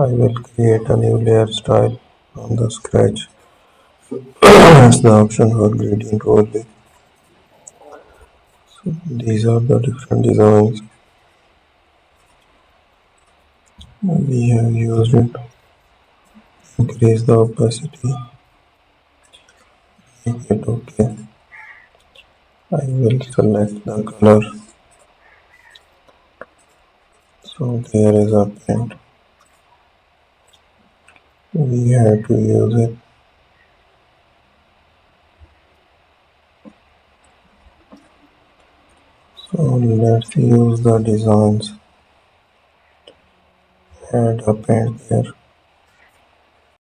I will create a new layer style from the scratch. As the option for gradient overlay. So these are the different designs we have used it. Increase the opacity. Make it okay. I will select the color. So there is a paint. We have to use it. So let's use the designs. Add a paint there.